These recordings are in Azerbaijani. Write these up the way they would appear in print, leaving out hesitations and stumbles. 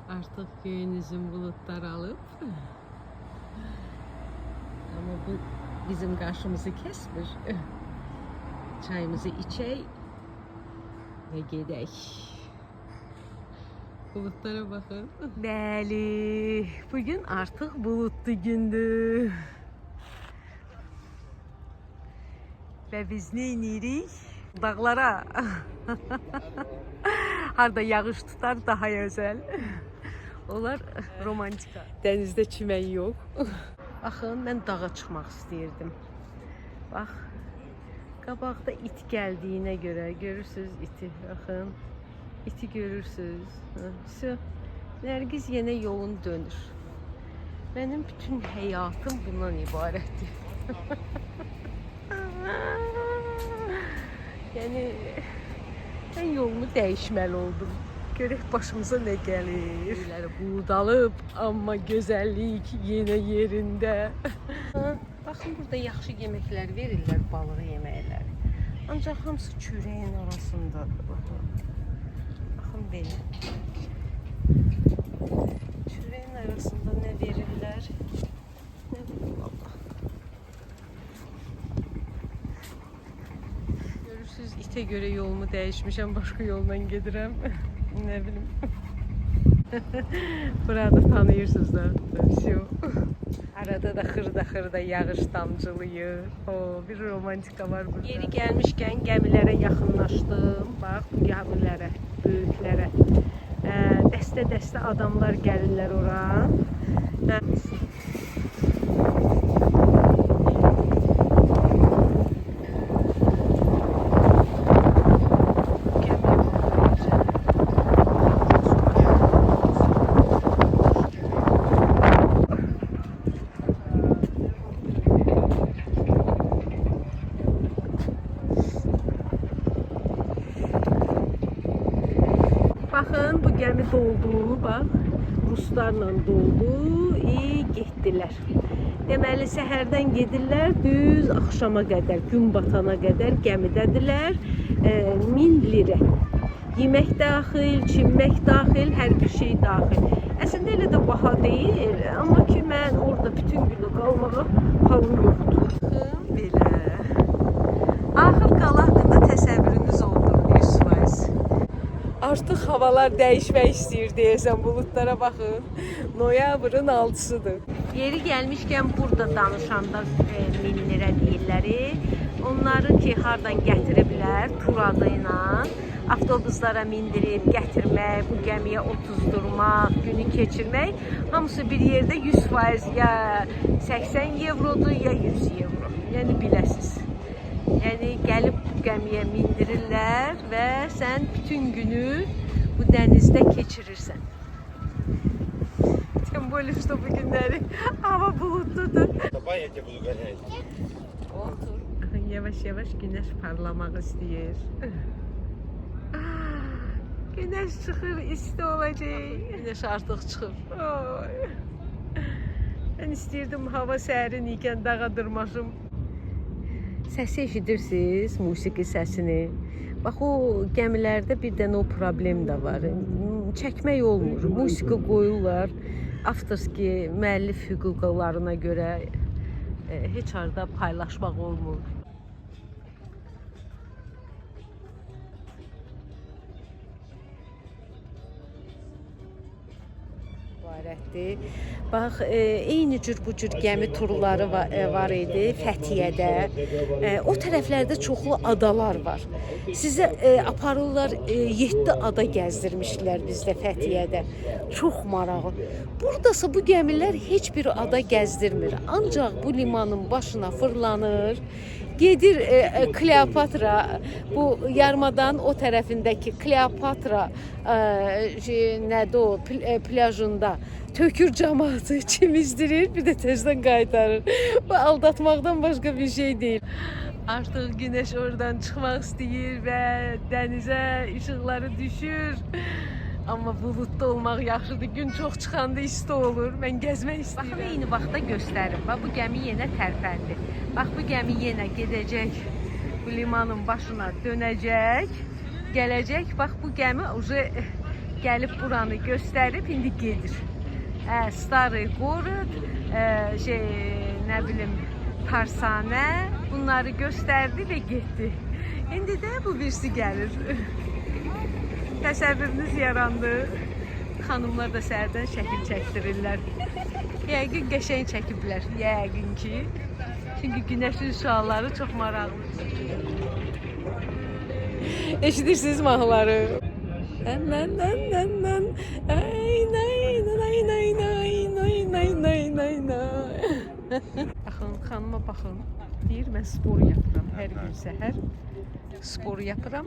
Artık köyünüzün bulutlar alıp ama bu bizim karşımızı kesmir. Çayımızı içey ve gedək. Bulutlara bakın. Bəli, bugün artık bulutlu gündür. Ve biz ne inirik? Dağlara. Harda yağış tutar daha güzel. Onlar romantika. Denizde çimen yok. Baxın, mən dağa çıxmaq istəyirdim. Bax, qabaqda it gəldiyinə görə görürsüz iti. Baxın, iti görürsüz. Nərgiz yenə yolunu dönür. Mənim bütün həyatım bundan ibarətdir. Yəni, mən yolumu dəyişməli oldum. Görək başımıza nə gəlir. Buğdalıb, amma gözəllik yenə yerində. Baxın, burada yaxşı yeməklər verirlər, balıq yeməkləri. Ancaq hamısı çörəyin arasındadır. Baxın belə. Çörəyin arasında nə verirlər? Nə bilim, Allah. Görürsünüz, itə görə yolumu dəyişmişəm, başqa yolla gedirəm. Ne bileyim. Burada tanıyırsınız da. Arada da xırda yağış damcılıyır. Bir romantika var burada. Yeri gelmişken gemilere yaxınlaşdım. Bax, bu gəmilərə, böyüklərə. Dəstə-dəstə adamlar gəlirlər ora. Baxın, bu gəmi doldu, bax, ruslarla doldu, getdilər. Deməli, səhərdən gedirlər, düz axşama qədər, gün batana qədər gəmidədirlər, 1000 lirə. Yemək daxil, çimmək daxil, hər bir şey daxil. Əslində elə də baha deyil, amma ki, mən orada bütün günü qalmağa halım yoxdur. Baxın, belə. Axır qala haqqında təsəvvürünüz oldu, 100%. Artıq havalar dəyişmək istəyir deyəsən, bulutlara baxın. Noyabrın 6-sıdır. Yeri gəlmişkən burada danışanda 1000 lirə deyirlər. Onları ki, hardan gətiriblər, tur adı ilə avtobuslara mindirib gətirmək, bu gəmiyə otuzdurmaq, günü keçirmək. Hamısı bir yerdə 100% ya 80 evrodur, ya 100 evro. Yəni biləsiz. Yəni gəlib bu gəmiyə mindirirlər və sən bütün günü bu dənizdə keçirirsən. Tüm böyle что bu günləri hava bulutludur. Я тебя буду гонять. Otur. Yavaş-yavaş güneş parlamaq istəyir. Güneş çıxır, isti olacaq. Güneş artıq çıxır. Mən istəyirdim hava sərin ikən dağa dırmaşım. Səsi eşidirsiniz, musiqi səsini. Bax, o gəmilərdə bir dənə o problem də var. Çəkmək olmur. Musiqi qoyurlar. Avtorski, müəllif hüquqlarına görə heç arada paylaşmaq olmur. Bax, eyni cür bu cür gəmi turları var idi Fəthiyədə. O tərəflərdə çoxlu adalar var. Sizə aparırlar, 7 ada gəzdirmişdilər bizdə Fəthiyədə. Çox maraqlı. Buradasa bu gəmilər heç bir ada gəzdirmir. Ancaq bu limanın başına fırlanır. Gedir Kleopatra, bu yarımadanın o tərəfindəki Kleopatra nədir o plajında tökür cəmaatı, çimizdirir, bir də tezdən qaytarır. Bu aldatmaqdan başqa bir şey deyil. Artıq güneş oradan çıxmaq istəyir və dənizə işıqları düşür. Amma bulutda olmaq yaxşıdır. Gün çox çıxanda isti olur. Mən gəzmək istəyirəm. Baxın, eyni vaxtda göstərim. Bax, bu gəmi yenə tərpəndi. Bax, bu gəmi yenə gedəcək. Bu limanın başına dönəcək. Gələcək. Bax, bu gəmi gəlib buranı göstərib, indi gedir. Starı Gorod, nə bilim, Tarsanə bunları göstərdi və getdi. İndi də bu birisi gəlir. Təsəvvürünüz yarandı. Xanımlar da səhərdən şəkil çəkdirirlər. Yəqin qəşəng çəkiblər, yəqin ki. Çünki günəşin şüaları çox maraqlıdır. Eşidirsiniz mahnıları? Baxın, xanıma baxın. Deyir, mən spor yapıram. Hər gün səhər spor yapıram.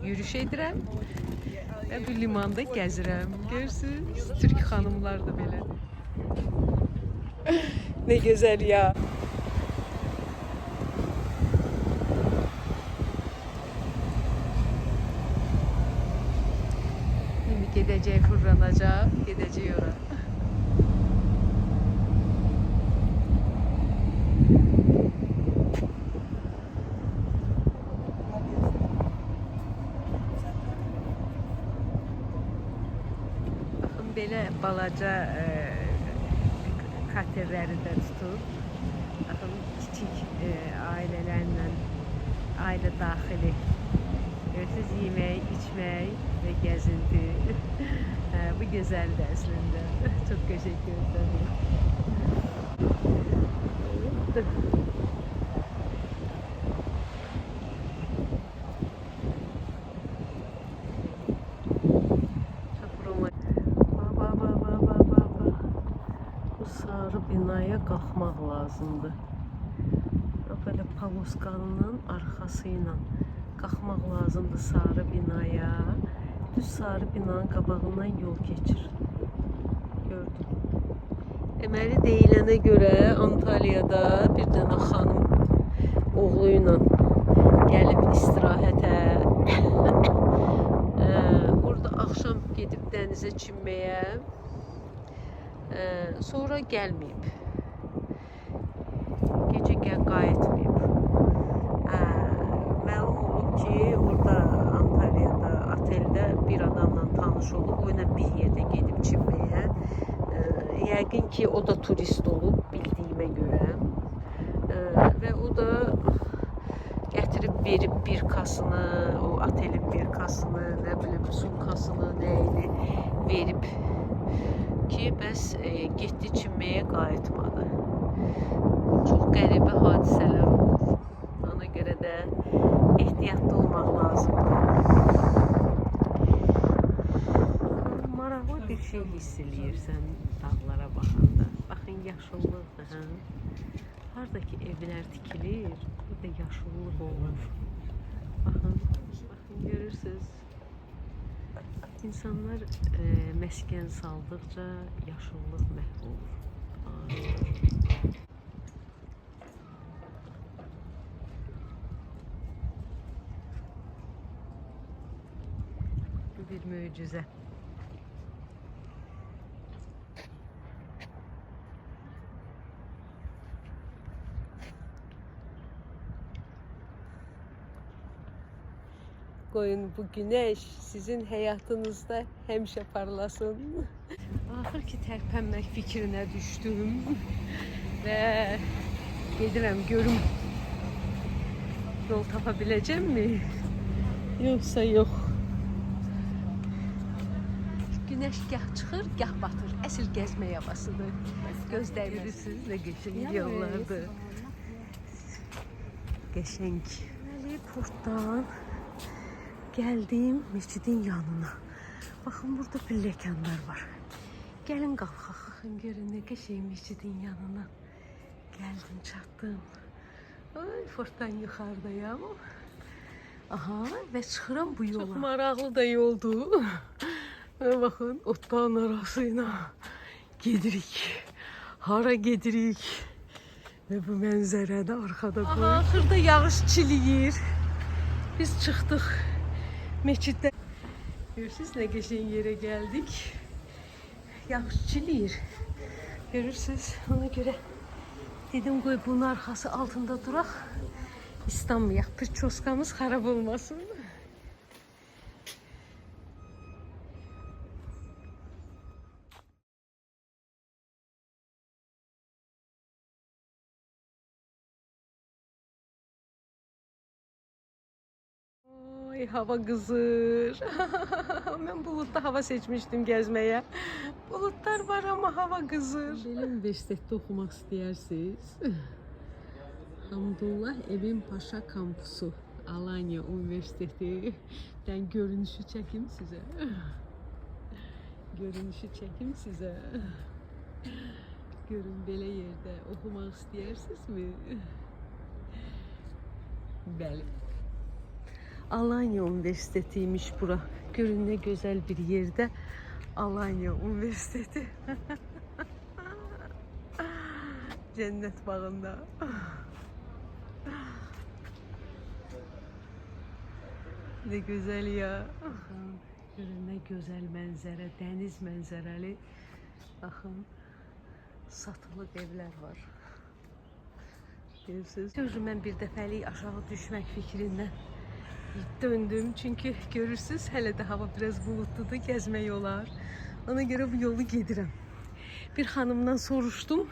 Yürüyüş edirəm. Və bu limanda gəzirəm. Görürsünüz? Türk xanımlar da belədir. Ne güzel ya. Şimdi gideceği fırlanacak, gideceği ora. Bakın belə balaca katerləri də tutub. Baxın, kiçik ailələrlə, ailə daxili. Görürsünüz, yemək, içmək və gəzinti. Bu gözəldir əslində. Çox qəşəng görsənir. Sarı binaya qalxmaq lazımdır. Böyle Pavoskanın arxasıyla qalxmaq lazımdır sarı binaya. Düz sarı binanın qabağından yol keçir. Gördüm. Deməli deyilənə görə Antalya'da bir dənə xanım oğluyla gəlib istirahətə. Burada axşam gedib dənizə çimməyə. Sonra gəlməyib. Gecə qayıtmayıb. Məlum olub ki, orada Antalya'da, oteldə bir adamla tanış olub, o ilə bir yerdə gedib çimməyə. Yəqin ki, o da turist olub, bildiyimə görə. Və o da gətirib verib bir kasını, o otelin bir kasını, nə bilim, sumkasını, nəyini verib ki, bəs getdi çimməyə qayıtmadı. Çox qəribə hadisələr olur. Ona görə də ehtiyatlı olmaq lazımdır. Maraqlı bir şey hiss eləyirsən dağlara baxanda. Baxın, yaşıllıqdır, hə? Haradakı evlər tikilir, burada yaşıllıq olur. Baxın, görürsünüz. İnsanlar məskən saldıqca yaşıllıq məhv olur. Bu bir möcüzə. Qoyun bu güneş sizin həyatınızda həmişə parlasın. Axır ki tərpənmək fikrinə düşdüm və gedirəm görüm yol tapa biləcəmmi? Yoxsa yox. Güneş gah çıxır, gah batır. Əsl gəzmə havasıdır. Gözləyirsiniz nə qəşəng yollardır. Qəşəng. Deməli, portdan gəldim məscidin yanına. Baxın, burada pilləkənlər var. Gəlin qalxaq. Görün nə qəşəng məscidin yanına. Gəldim, çatdım. Ay, portdan yuxarıdayam. Aha, və çıxıram bu yola. Çox maraqlı da yoldur. Baxın, otların arasıyla gedirik. Hara gedirik. Və bu mənzərədə arkada qoyur. Aha, axırda yağış çiliyir. Biz çıxdıq məsciddə. Görürsünüz nə qəşəng yerə gəldik. Yağış çiliyir. Görürsünüz, ona görə dedim qoy bunun arxası altında duraq. İstanmayaq, pirçoskamız xarab olmasın. Ay hava qızır. Mən buludda hava seçmişdim gəzməyə. Buludlar var ama hava qızır. Belə universitetdə oxumaq istəyirsiniz? Hamdullah Emin Paşa kampusu, Alanya Üniversiteti'den görünüşü çekim size. Görünüşü çekim size. Görün belə yerdə oxumaq istəyirsinizmi? Bəli. Alanya Üniversitetiymiş bura. Görün ne güzel bir yerde. Alanya Üniversiteti. Cennet bağında. Ne güzel ya. Görün ne güzel mənzərə, dəniz mənzərəli. Baxın, satılıq evlər var. Görürsünüz. Görürüm mən bir dəfəlik aşağı düşmək fikrindən döndüm. Çünkü görürsünüz hələ də hava biraz bulutludur, gəzmək olar. Ona göre bu yolu gedirəm. Bir hanımdan soruştum.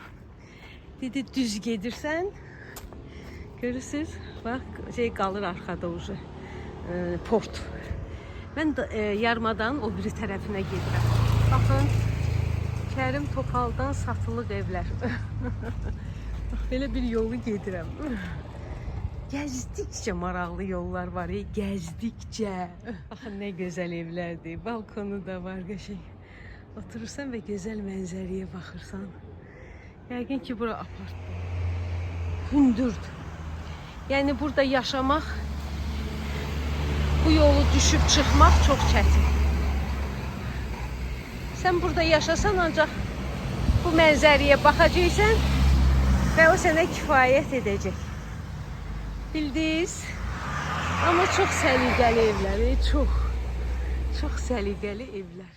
Dedi düz gedirsən. Görürsünüz, bak şey qalır arxada ucu. Port. Ben yarmadan o biri tərəfinə gedirəm. Baxın, Kərim Topal'dan satılıq evlər. Bak belə bir yolu gedirəm. Gəzdikcə maraqlı yollar var, gəzdikcə. Baxın nə gözəl evlərdir. Balkonu da var qəşəng. Oturursan və gözəl mənzərəyə baxırsan. Yəqin ki bura apartman. Hündürdür. Yəni burada yaşamaq, bu yolu düşüb çıxmaq çox çətin. Sən burada yaşasan ancaq bu mənzərəyə baxacaqsan və o sənə kifayət edəcək. Bildiniz? Ama çok səliqəli evlər, çok səliqəli evlər.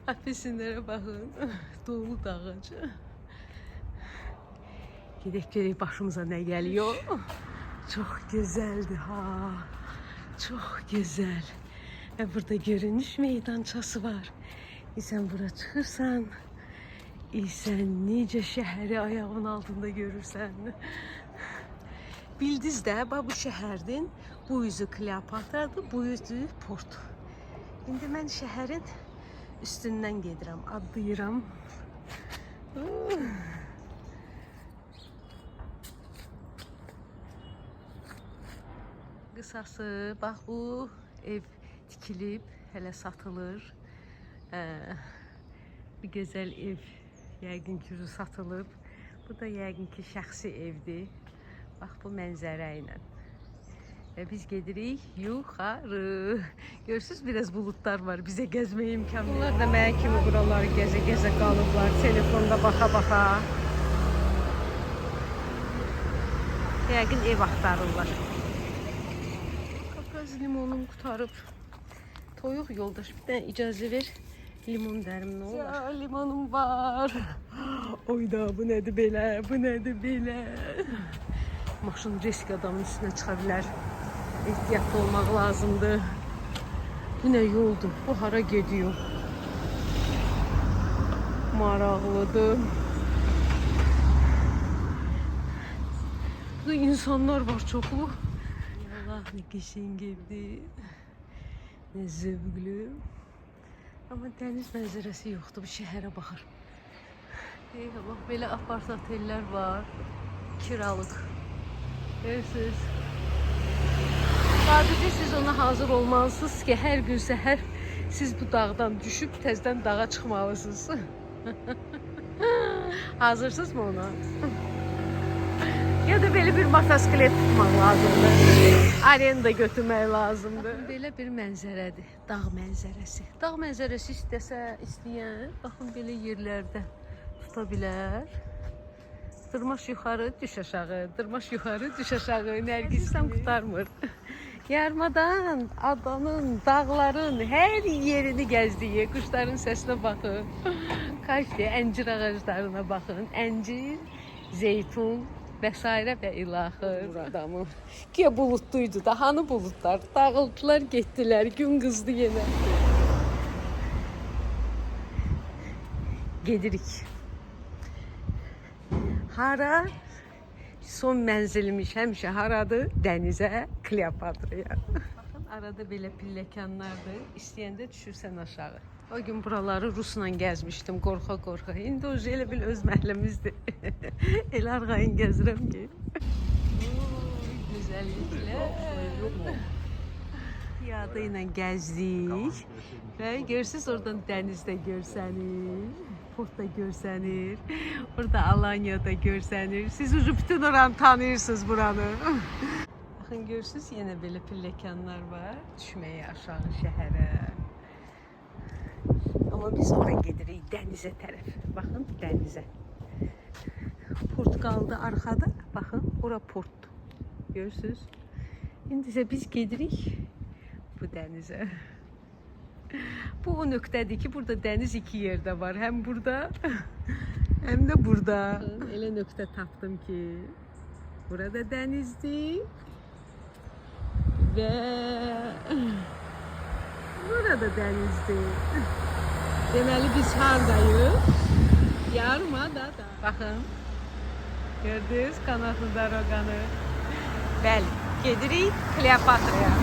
Apelsinlərə baxın, dolu ağacı. Gedək görək başımıza nə gəliyor. Çok güzeldi ha, çok güzel. Ve burada görünüş meydançası var. Sən bura çıxırsan, sən necə şəhəri ayağın altında görürsən. Bildiniz də, bu şəhərin bu yüzü Kleopatradır, bu yüzü Port. İndi mən şəhərin üstündən gedirəm, adlayıram. Qısası, bax bu ev tikilib, hələ satılır. Bir güzel ev yəqin ki satılıb. Bu da yəqin ki şəxsi evdir. Bax bu mənzərə ilə. Və biz gedirik yuxarı. Görürsünüz biraz bulutlar var. Bizə gəzməyə imkan verir. Bunlar da mənə kimi buraları gəzə-gəzə qalıblar. Telefonda baxa-baxa. Yəqin ev axtarırlar. Qafqaz limonum qutarıb. Toyuq yoldaş bir tane icazə ver. Limon dərim nə olar? Ya limonum var. Oyda bu nədir belə? Bu nədir belə? Maşın risk adamın üstünə çıxa bilər. Ehtiyatlı olmaq lazımdır. Bu nə yoldur? Bu hara gediyor? Maraqlıdır. Burada insanlar var çoxlu. Allah nə qəşəng evdir. Nə zövqlü. Ama dəniz mənzərəsi yoxdur, bu şəhərə baxır. Bax, belə apart otellər var, kiralıq. Görürsünüz. Sadəcə siz ona hazır olmalısınız ki, hər gün səhər siz bu dağdan düşüb təzdən dağa çıxmalısınız. Hazırsınız mı ona? Ya da belə bir motosiklet tutmaq lazımdır. Arenda götürmək lazımdır. Baxın, belə bir mənzərədir. Dağ mənzərəsi. Dağ mənzərəsi istəyən, baxın belə yerlərdə tuta bilər. Dırmaş yuxarı, düş aşağı. Dırmaş yuxarı, düş aşağı. Nərgisdən qutarmır. Yarmadan, adanın, dağların hər yerini gəzdiyi, quşların səsinə baxın. Kaşdi, əncir ağaclarına baxın. Əncir, zeytun, vesaire ve ilahır. Adamı. Ki bulutluydu da, hanı bulutlar? Dağıldılar, getdiler, gün kızdı yine. Gedirik. Hara? Son mənzilimiz həmişə haradır? Dənizə, Kleopatraya. Baxın, arada belə pilləkənlərdir. İstəyəndə düşürsən aşağı. O gün buraları Rusla gəzmişdim, qorxa-qorxa. İndi o elə bil öz məhəlləmizdir. Elə arxayın gəzirəm ki. Gözəlliklər. Piyada ilə gəzdik. Və görürsünüz, oradan dənizdə görsənir. Portda görsənir. Orada Alanya'da görsənir. Siz bütün oranı tanıyırsınız buranı. Baxın, görürsünüz, yenə belə pilləkənlər var. Düşməyə aşağı şəhərə. Amma biz oraya gedirik, dənizə tərəf. Baxın, dənizə. Port qaldı arxada. Baxın, ora portdur. Görürsünüz. İndi isə biz gedirik bu dənizə. Bu o nöqtədir ki, burada dəniz iki yerdə var. Həm burada, həm də burada. Elə nöqtə tapdım ki, burada dənizdir və burada dənizdir. Deməli biz hardayıq? Yarımadada. Baxın, gördünüz qanatlı daroqanı. Bəli, gedirik Kleopatraya.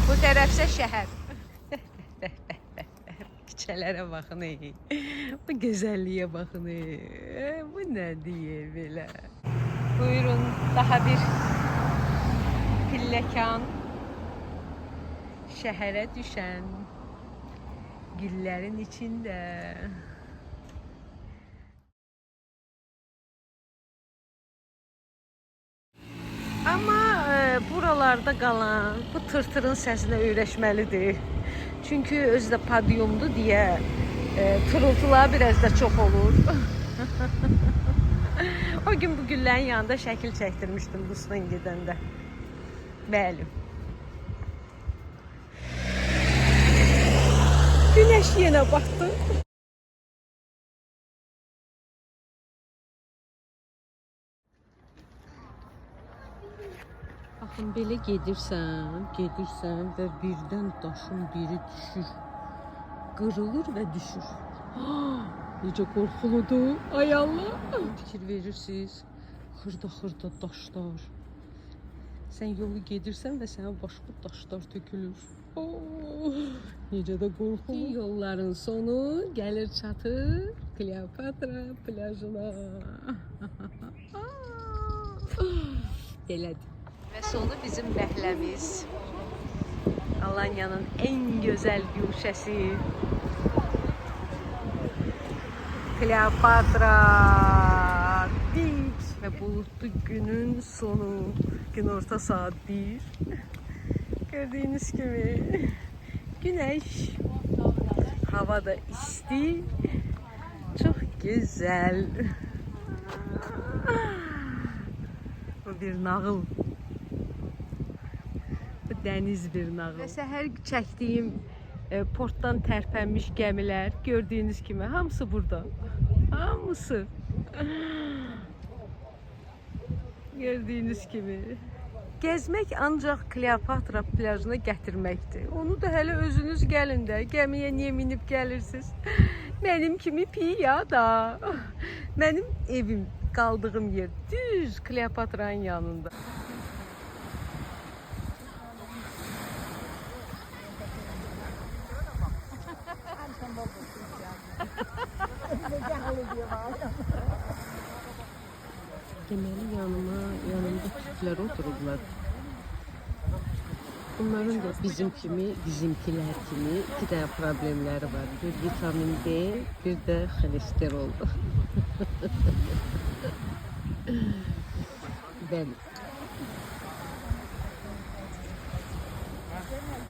Bu tərəfsə şəhər. Küçələrə baxın, bu gözəlliyə baxın, bu nədir belə? Buyurun, daha bir pilləkan şəhərə düşən güllərin içində. Amma buralarda qalan bu tırtırın səsinə öyrəşməlidir. Çünki özü də podyumdur deyə tırıltılar biraz da çox olur. O gün bu güllərin yanında şəkil çəkdirmişdim Rusla gedəndə. Bəli. Günəş yenə batdı. Baxın, belə gedirsən və birdən daşın biri düşür. Qırılır və düşür. Necə qorxuludur. Ay Allah. Fikir verirsiniz. Xırda-xırda daşlar. Sən yolu gedirsən və sənə başqa daşlar tökülür. Necə də qorxulu. Yolların sonu gəlir çatır Kleopatra plajına. Belədir. Və sonu bizim məhəlləmiz. Alanya'nın en gözəl güşəsi. Kleopatra. Dik və bulutlu günün sonu. Günorta saat 1. Gördüğünüz gibi güneş. Hava da isti. Çok güzel. Bu bir nağıl. Dəniz bir nağıl. Və səhər çəkdiyim portdan tərpənmiş gəmilər gördüyünüz kimi hamısı burada. Hamısı. Gördüyünüz kimi. Gezmək ancaq Kleopatra plajına gətirməkdir. Onu da hələ özünüz gəlin də. Gəmiyə niyə minib gəlirsiniz? Mənim kimi piyada. Mənim evim, qaldığım yer düz Kleopatranın yanında. Deməli yanımda tüplər oturublar. Bunların da bizimkiler kimi iki tane problemləri var. Bir vitamin D, bir de xolesterol.